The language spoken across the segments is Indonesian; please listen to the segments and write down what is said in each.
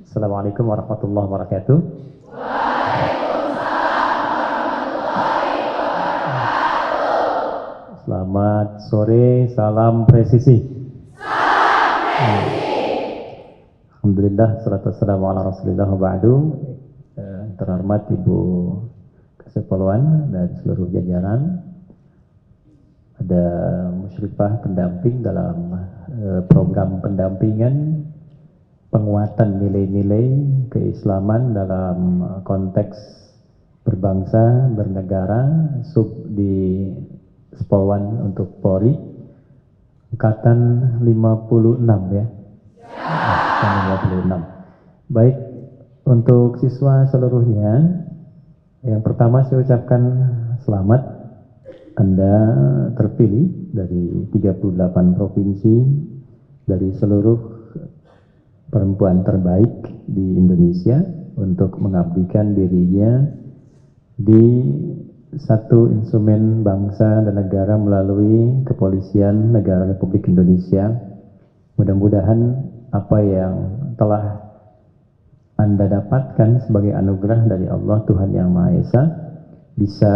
Assalamualaikum warahmatullahi wabarakatuh. Selamat sore, salam presisi. Alhamdulillah, salatu wassalamu ala rasulillah wa ba'du. Terhormat Ibu Kasepoluan dan seluruh jajaran, ada musyrifah pendamping dalam program pendampingan penguatan nilai-nilai keislaman dalam konteks berbangsa, bernegara, sub di Spolwan untuk Polri, angkatan 56 ya. 56. Baik, untuk siswa seluruhnya, yang pertama saya ucapkan selamat. Anda terpilih dari 38 provinsi, dari seluruh perempuan terbaik di Indonesia untuk mengabdikan dirinya di satu instrumen bangsa dan negara melalui Kepolisian Negara Republik Indonesia. Mudah-mudahan apa yang telah Anda dapatkan sebagai anugerah dari Allah Tuhan Yang Maha Esa bisa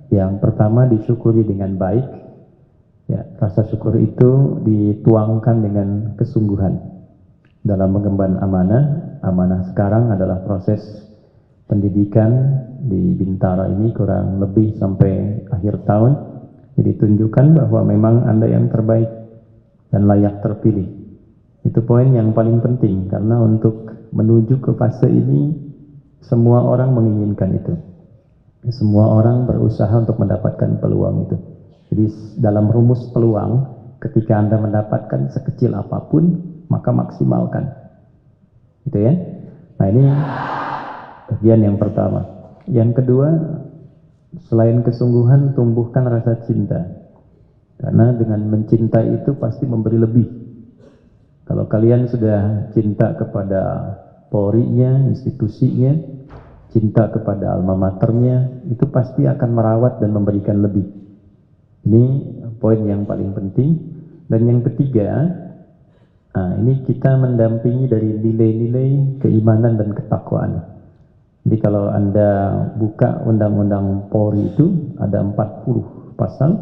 yang pertama disyukuri dengan baik. Ya, rasa syukur itu dituangkan dengan kesungguhan dalam mengemban amanah. Amanah sekarang adalah proses pendidikan di Bintara ini kurang lebih sampai akhir tahun. Jadi tunjukkan bahwa memang Anda yang terbaik dan layak terpilih. Itu poin yang paling penting, karena untuk menuju ke fase ini semua orang menginginkan itu. Semua orang berusaha untuk mendapatkan peluang itu. Jadi dalam rumus peluang, ketika Anda mendapatkan sekecil apapun, maka maksimalkan. Gitu ya. Nah, ini bagian yang pertama. Yang kedua, selain kesungguhan, tumbuhkan rasa cinta. Karena dengan mencintai itu pasti memberi lebih. Kalau kalian sudah cinta kepada Polri-nya, institusinya, cinta kepada alma maternya, itu pasti akan merawat dan memberikan lebih. Ini poin yang paling penting. Dan yang ketiga, ini kita mendampingi dari nilai-nilai keimanan dan ketakwaan. Jadi kalau Anda buka undang-undang Polri itu ada 40 pasal.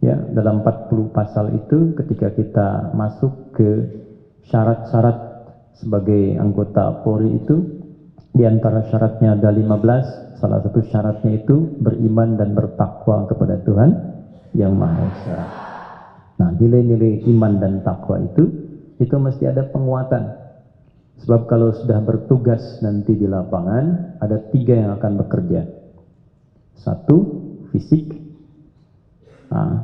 Ya, dalam 40 pasal itu ketika kita masuk ke syarat-syarat sebagai anggota Polri itu, di antara syaratnya ada 15. Salah satu syaratnya itu beriman dan bertakwa kepada Tuhan Yang Maha Esa. Nah, nilai-nilai iman dan takwa itu mesti ada penguatan. Sebab kalau sudah bertugas nanti di lapangan, ada 3 yang akan bekerja. 1, fisik. Nah,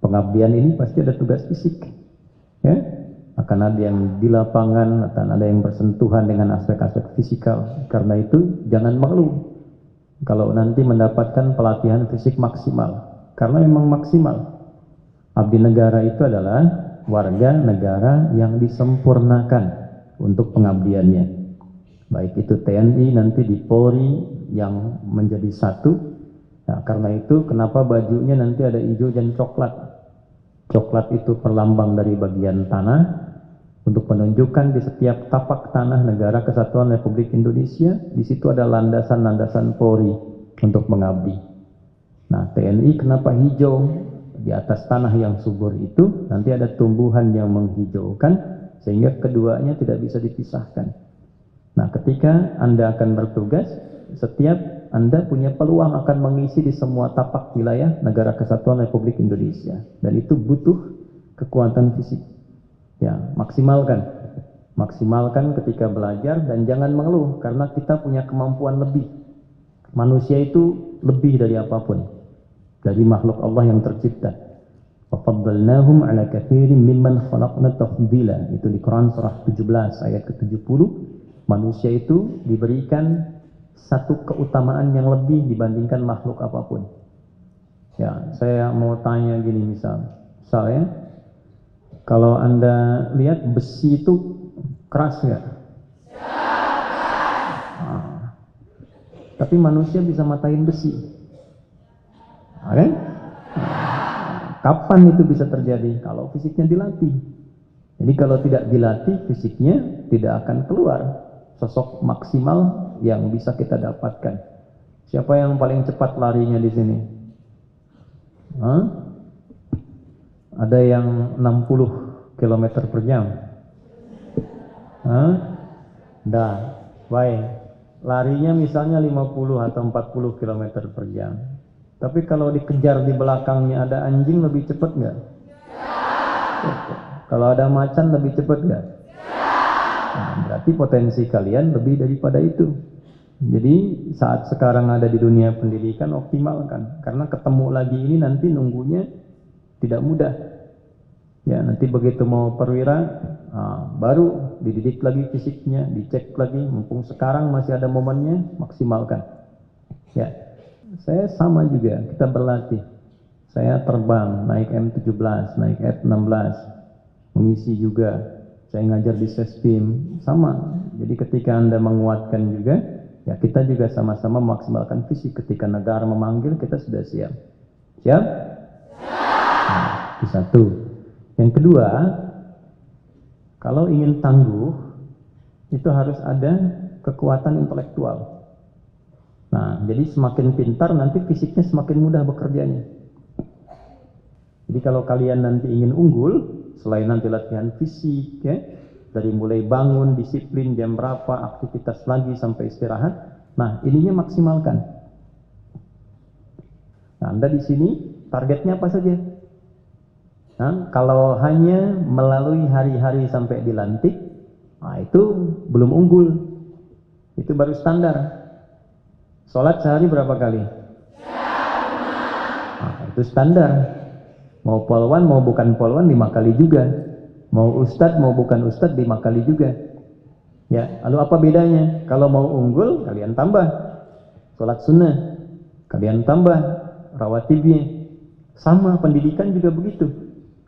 pengabdian ini pasti ada tugas fisik. Ya, akan ada yang di lapangan, akan ada yang bersentuhan dengan aspek-aspek fisikal. Karena itu jangan mengeluh kalau nanti mendapatkan pelatihan fisik maksimal. Karena memang maksimal. Abdi negara itu adalah warga negara yang disempurnakan untuk pengabdiannya. Baik itu TNI, nanti di Polri yang menjadi satu. Nah, karena itu kenapa bajunya nanti ada hijau dan coklat. Coklat itu perlambang dari bagian tanah, untuk menunjukkan di setiap tapak tanah negara kesatuan Republik Indonesia, di situ ada landasan-landasan Polri untuk mengabdi. Nah, TNI kenapa hijau? Di atas tanah yang subur itu nanti ada tumbuhan yang menghijaukan, sehingga keduanya tidak bisa dipisahkan. Nah, ketika Anda akan bertugas, setiap Anda punya peluang akan mengisi di semua tapak wilayah negara kesatuan Republik Indonesia, dan itu butuh kekuatan fisik. Ya, maksimalkan ketika belajar dan jangan mengeluh, karena kita punya kemampuan lebih. Manusia itu lebih dari apapun, dari makhluk Allah yang tercipta. وَفَضَّلْنَاهُمْ عَلَى كَثِيرٍ مِّمَّنْ خَلَقْنَا تَفْضِيلًا. Itu di Quran surah 17 ayat ke-70. Manusia itu diberikan satu keutamaan yang lebih dibandingkan makhluk apapun. Ya, saya mau tanya gini misalnya, kalau Anda lihat besi itu keras nggak? Nah, tapi manusia bisa matain besi. Nah, kapan itu bisa terjadi? Kalau fisiknya dilatih. Jadi kalau tidak dilatih, fisiknya tidak akan keluar. sosok maksimal yang bisa kita dapatkan. Siapa yang paling cepat larinya di sini? Hah? Ada yang 60 km per jam. Hah? Dah, baik. Larinya misalnya 50 atau 40 km per jam. Tapi kalau dikejar di belakangnya ada anjing lebih cepat nggak? Kalau ada macan lebih cepat nggak? Nah, berarti potensi kalian lebih daripada itu. Jadi saat sekarang ada di dunia pendidikan, optimalkan. Karena ketemu lagi ini nanti nunggunya tidak mudah. Ya, nanti begitu mau perwira, baru dididik lagi fisiknya, dicek lagi. Mumpung sekarang masih ada momennya, maksimalkan. Ya, saya sama juga, kita berlatih. Saya terbang, naik M17, naik F16, mengisi juga. Saya ngajar di Sespim, sama. Jadi ketika Anda menguatkan juga, ya kita juga sama-sama memaksimalkan fisik. Ketika negara memanggil, kita sudah siap. Siap? Nah, itu satu. Yang kedua, kalau ingin tangguh, itu harus ada kekuatan intelektual. Nah, jadi semakin pintar nanti fisiknya semakin mudah bekerjanya. Jadi kalau kalian nanti ingin unggul, selain nanti latihan fisik, ya, dari mulai bangun, disiplin, jam berapa, aktivitas lagi sampai istirahat, nah ininya maksimalkan. Nah, Anda di sini targetnya apa saja? Nah, kalau hanya melalui hari-hari sampai dilantik, nah itu belum unggul. Itu baru standar. Sholat sehari berapa kali? Nah, itu standar. Mau polwan, mau bukan polwan 5 kali juga. Mau ustadz, mau bukan ustadz 5 kali juga. Ya, lalu apa bedanya? Kalau mau unggul, kalian tambah sholat sunnah, kalian tambah rawatibnya. Sama, pendidikan juga begitu.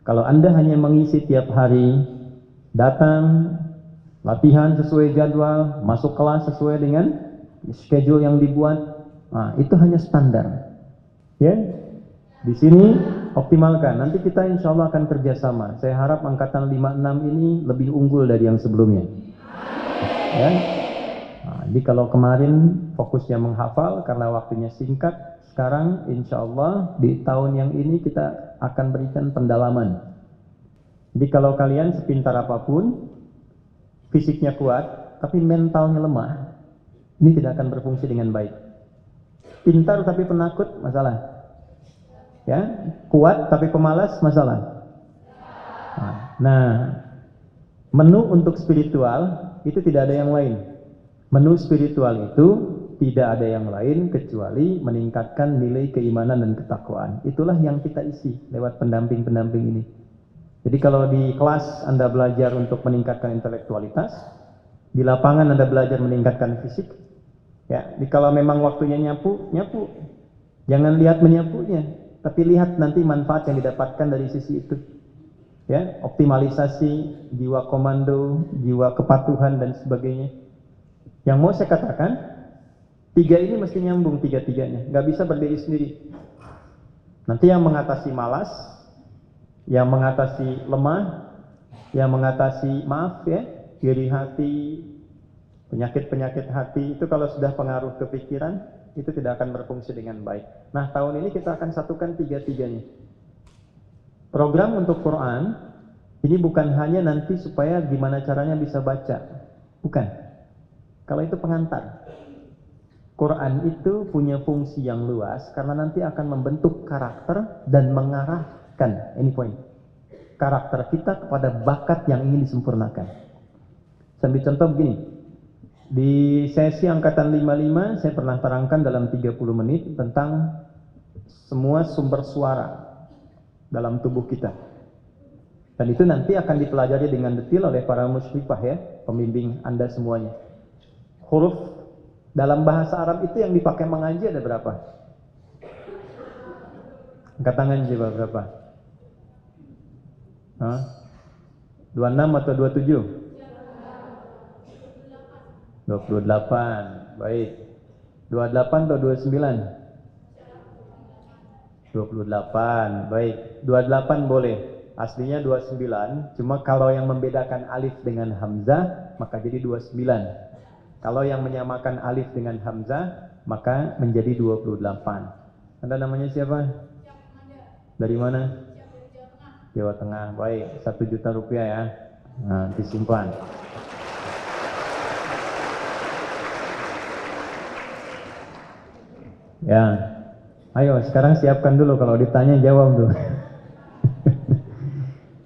Kalau Anda hanya mengisi tiap hari, datang, latihan sesuai jadwal, masuk kelas sesuai dengan schedule yang dibuat, nah, itu hanya standar. Ya, di sini optimalkan. Nanti kita insya Allah akan kerjasama. Saya harap angkatan 56 ini lebih unggul dari yang sebelumnya. Ya. Nah, jadi kalau kemarin fokusnya menghafal karena waktunya singkat, sekarang insya Allah di tahun yang ini kita akan berikan pendalaman. Jadi kalau kalian sepintar apapun, fisiknya kuat, tapi mentalnya lemah, ini tidak akan berfungsi dengan baik. Pintar tapi penakut, masalah. Ya, kuat tapi pemalas, masalah. Nah, menu untuk spiritual itu tidak ada yang lain. Menu spiritual itu tidak ada yang lain kecuali meningkatkan nilai keimanan dan ketakwaan. Itulah yang kita isi lewat pendamping-pendamping ini. Jadi kalau di kelas Anda belajar untuk meningkatkan intelektualitas, di lapangan Anda belajar meningkatkan fisik. Ya, kalau memang waktunya nyapu, nyapu. Jangan lihat menyapunya, tapi lihat nanti manfaat yang didapatkan dari sisi itu. Ya, optimalisasi jiwa komando, jiwa kepatuhan dan sebagainya. Yang mau saya katakan, 3 ini mesti nyambung, 3-3-nya, nggak bisa berdiri sendiri. Nanti yang mengatasi malas, yang mengatasi lemah, yang mengatasi maaf ya, iri hati, penyakit-penyakit hati itu kalau sudah pengaruh ke pikiran, itu tidak akan berfungsi dengan baik. Nah, tahun ini kita akan satukan 3-3-nya. Program untuk Quran ini bukan hanya nanti supaya gimana caranya bisa baca, bukan. Kalau itu pengantar. Quran itu punya fungsi yang luas karena nanti akan membentuk karakter dan mengarahkan, ini poin, karakter kita kepada bakat yang ingin disempurnakan. Sambil contoh begini, di sesi angkatan 55 saya pernah terangkan dalam 30 menit tentang semua sumber suara dalam tubuh kita. Dan itu nanti akan dipelajari dengan detail oleh para musyrifah ya, pembimbing Anda semuanya. Huruf dalam bahasa Arab itu yang dipakai mengaji ada berapa? Angkat tangan coba berapa? 26 atau 27? 28. Baik. 28 atau 29? 28. Baik. 28 boleh. Aslinya 29. Cuma kalau yang membedakan alif dengan hamzah maka jadi 29. Kalau yang menyamakan alif dengan hamzah, maka menjadi 28. Anda namanya siapa? Dari mana? Jawa Tengah. Baik, 1 juta rupiah ya. Nah, disimpan. Ya, ayo sekarang siapkan dulu, kalau ditanya jawab dulu.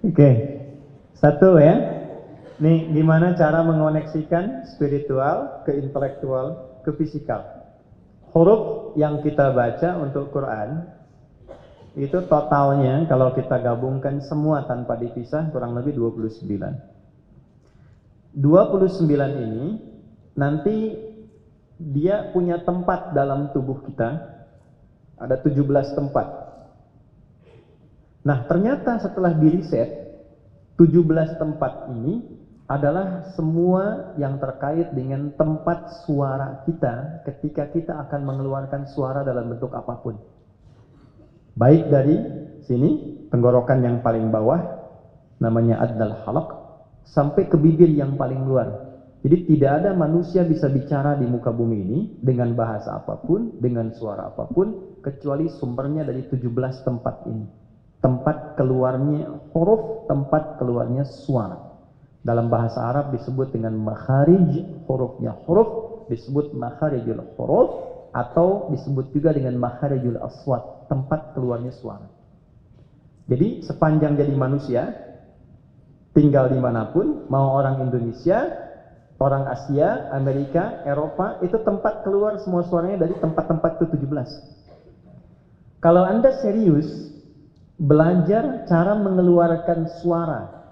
Oke, 1 ya. Nih, gimana cara mengoneksikan spiritual ke intelektual ke fisikal? Huruf yang kita baca untuk Quran itu totalnya kalau kita gabungkan semua tanpa dipisah kurang lebih 29. 29 ini nanti dia punya tempat dalam tubuh kita. Ada 17 tempat. Nah, ternyata setelah diriset 17 tempat ini adalah semua yang terkait dengan tempat suara kita ketika kita akan mengeluarkan suara dalam bentuk apapun. Baik dari sini, tenggorokan yang paling bawah, namanya adnal halaq, sampai ke bibir yang paling luar. Jadi tidak ada manusia bisa bicara di muka bumi ini dengan bahasa apapun, dengan suara apapun, kecuali sumbernya dari 17 tempat ini. Tempat keluarnya huruf, tempat keluarnya suara. Dalam bahasa Arab disebut dengan makharij, hurufnya huruf, disebut makharijul huruf, atau disebut juga dengan makharijul aswat, tempat keluarnya suara. Jadi sepanjang jadi manusia, tinggal dimanapun, mau orang Indonesia, orang Asia, Amerika, Eropa, itu tempat keluar semua suaranya dari tempat-tempat itu 17. Kalau Anda serius belajar cara mengeluarkan suara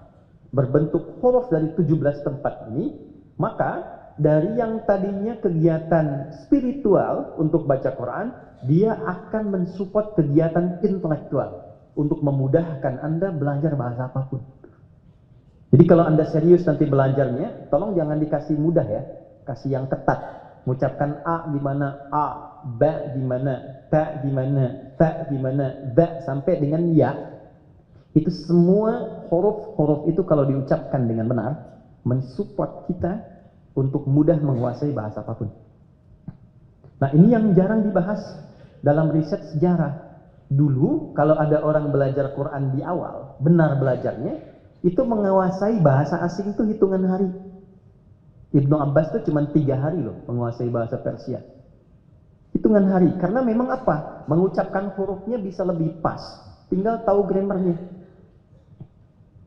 berbentuk huruf dari 17 tempat ini, maka dari yang tadinya kegiatan spiritual untuk baca Quran, dia akan mensupport kegiatan intelektual untuk memudahkan Anda belajar bahasa apapun. Jadi kalau Anda serius nanti belajarnya, tolong jangan dikasih mudah ya, kasih yang ketat. Mengucapkan A gimana, A, Ba gimana, Ta gimana, Ta gimana, Da sampai dengan Ya. Itu semua huruf-huruf itu kalau diucapkan dengan benar, mensupport kita untuk mudah menguasai bahasa apapun. Nah, ini yang jarang dibahas dalam riset sejarah. Dulu kalau ada orang belajar Quran di awal, benar belajarnya, itu menguasai bahasa asing itu hitungan hari. Ibnu Abbas itu cuma 3 hari loh menguasai bahasa Persia. Hitungan hari, karena memang apa? Mengucapkan hurufnya bisa lebih pas, tinggal tahu grammarnya.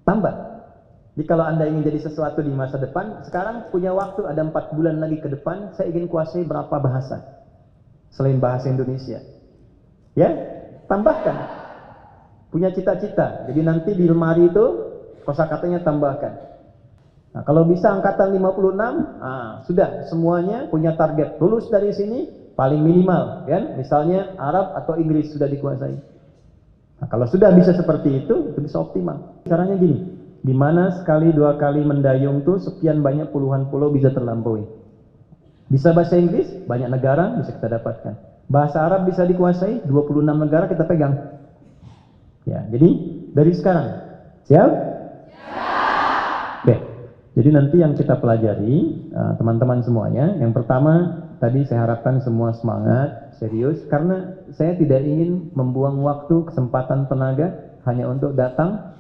Tambah. Jadi kalau Anda ingin jadi sesuatu di masa depan, sekarang punya waktu ada 4 bulan lagi ke depan, saya ingin kuasai berapa bahasa selain bahasa Indonesia. Ya, tambahkan. Punya cita-cita. Jadi nanti di lemari itu kosakatanya tambahkan. Nah, kalau bisa angkatan 56, sudah semuanya punya target. Lulus dari sini paling minimal, kan? Misalnya Arab atau Inggris sudah dikuasai. Nah, kalau sudah bisa seperti itu bisa optimal. Caranya gini, di mana sekali 2 kali mendayung tuh sekian banyak puluhan pulau bisa terlampaui. Bisa bahasa Inggris, banyak negara bisa kita dapatkan. Bahasa Arab bisa dikuasai, 26 negara kita pegang. Ya, jadi dari sekarang, siap? Oke. Jadi nanti yang kita pelajari, teman-teman semuanya, yang pertama tadi saya harapkan semua semangat, serius, karena saya tidak ingin membuang waktu, kesempatan, tenaga hanya untuk datang,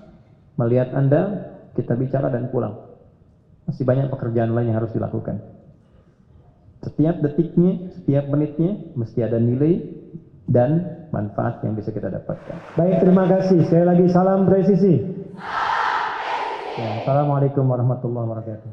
melihat Anda, kita bicara dan pulang. Masih banyak pekerjaan lain yang harus dilakukan. Setiap detiknya, setiap menitnya, mesti ada nilai dan manfaat yang bisa kita dapatkan. Baik, terima kasih. Sekali lagi salam presisi. Ya, assalamualaikum warahmatullahi wabarakatuh.